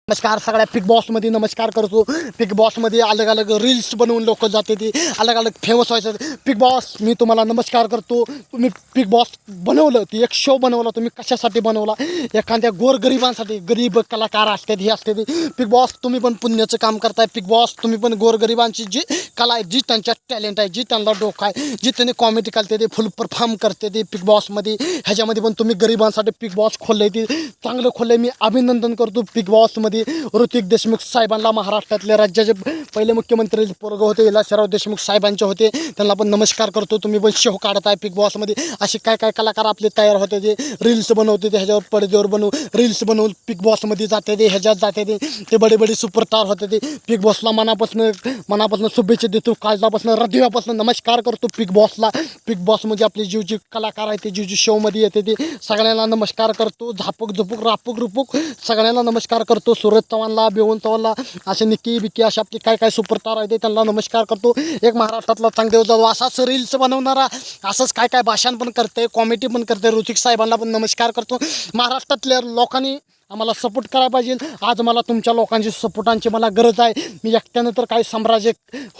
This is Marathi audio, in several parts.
नमस्कार सगळ्या बिग बॉसमध्ये नमस्कार करतो। बिग बॉसमध्ये अलग अलग रील्स बनवून लोक जाते ती अलग अलग फेमस व्हायचं। बिग बॉस मी तुम्हाला नमस्कार करतो। तुम्ही बिग बॉस बनवलं ती एक शो बनवला, तुम्ही कशासाठी बनवला? एखाद्या गोरगरिबांसाठी, गरीब कलाकार असतात हे असते ती। बिग बॉस तुम्ही पण पुण्याचं काम करताय। बिग बॉस तुम्ही पण गोरगरिबांची जी कला आहे, जी त्यांच्या टॅलेंट आहे, जी त्यांना डोकं आहे, जी त्यांनी कॉमेडी करते ते फुल परफॉर्म करते ते बिग बॉसमध्ये। ह्याच्यामध्ये पण तुम्ही गरिबांसाठी बिग बॉस खोलले ती चांगलं खोलले, मी अभिनंदन करतो बिग बॉसमध्ये। ऋतिक देशमुख साहेबांना, महाराष्ट्रातले राज्याचे पहिले मुख्यमंत्री पोरग होते विलासराव देशमुख साहेबांचे होते, त्यांना पण नमस्कार करतो। तुम्ही पण शो काढताय बिग बॉसमध्ये। असे काय काय कलाकार आपले तयार होते, ते रील्स बनवते ते ह्याच्यावर पडद्यावर बनवून रील्स बनवून बिग बॉसमध्ये जाते ते, ह्याच्यात जाते ते बडे बडे सुपरस्टार होते ते। बिग बॉसला मनापासून शुभेच्छा देतो, काळजापासून हृदयापासून नमस्कार करतो बिग बॉसला। बिग बॉसमध्ये आपले जीव जे कलाकार आहेत ते जीव शोमध्ये येते ते सगळ्यांना नमस्कार करतो। झापूक झुपूक रापूक रुपूक सगळ्यांना नमस्कार करतो। सूरज चव्हाणला, बेहून चव्हाणला, असे निक्की बिक्की असे आपले काय काय सुपरस्टार आहेत त्यांना नमस्कार करतो। एक महाराष्ट्रातला चांगदेव जाधव असाच रील्स बनवणारा, असंच काय काय भाषण पण करते, कॉमेडी पण करते, ऋतिक साहेबांना पण नमस्कार करतो। महाराष्ट्रातल्या लोकांनी आम्हाला सपोर्ट करायला पाहिजे। आज मला तुमच्या लोकांची सपोर्टांची मला गरज आहे। मी एकट्यानं तर काही साम्राज्य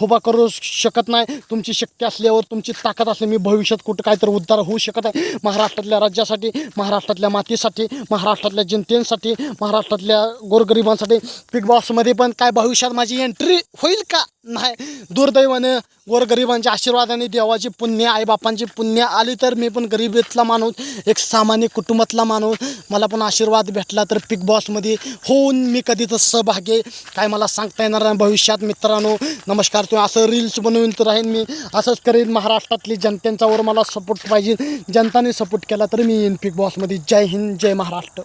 उभा करू शकत नाही। तुमची शक्ती असल्यावर, तुमची ताकद असली, मी भविष्यात कुठं काहीतरी उद्धार होऊ शकत आहे। महाराष्ट्रातल्या राज्यासाठी, महाराष्ट्रातल्या मातीसाठी, महाराष्ट्रातल्या जनतेसाठी, महाराष्ट्रातल्या गोरगरिबांसाठी बिग बॉसमध्ये पण काय भविष्यात माझी एंट्री होईल का नाही, दुर्दैवानं गोरगरिबांच्या आशीर्वादाने, देवाची पुण्य, आईबापांची पुण्य आली तर मी पण गरिबीतला माणूस, एक सामान्य कुटुंबातला माणूस, मला पण आशीर्वाद भेटला तर बिग बॉसमध्ये होऊन मी कधीच सहभागी काय मला सांगता येणार नाही भविष्यात। मित्रांनो नमस्कार, तुम्ही असं रील्स बनवून तर राहीन, मी असंच करेन। महाराष्ट्रातली जनतेच्यावर मला सपोर्ट पाहिजे, जनताने सपोर्ट केला तर मी येईन बिग बॉसमध्ये। जय हिंद, जय महाराष्ट्र।